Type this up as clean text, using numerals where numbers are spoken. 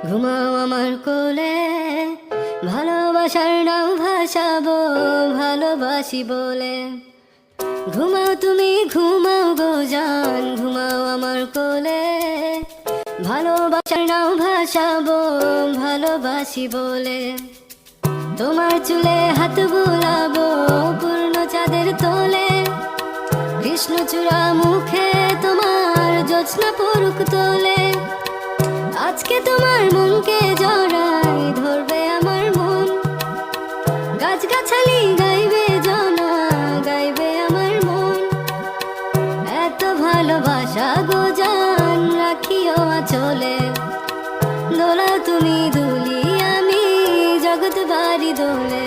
ঘুমাও আমার কোলে, ভালোবাসার নাও ভাসাবো ভালোবাসি বলে। ঘুমাও তুমি ঘুমাও গো জান, ঘুমাও আমার কোলে, ভালোবাসার নাও ভাসাবো ভালোবাসি বলে। তোমার চুলে হাত বুলাবো পূর্ণ চাঁদের তোলে, কৃষ্ণচূড়া মুখে তোমার জ্যোৎস্না পড়ুক তোলে। আজকে তোমার মনকে জড়াই ধরবে আমার মন, গাছগাছালি গাইবে জনা গাইবে আমার মন। এত ভালোবাসা গো জান রাখিও আঁচলে, দোলাও তুমি দুলি আমি জগৎ বাড়ি দোলে।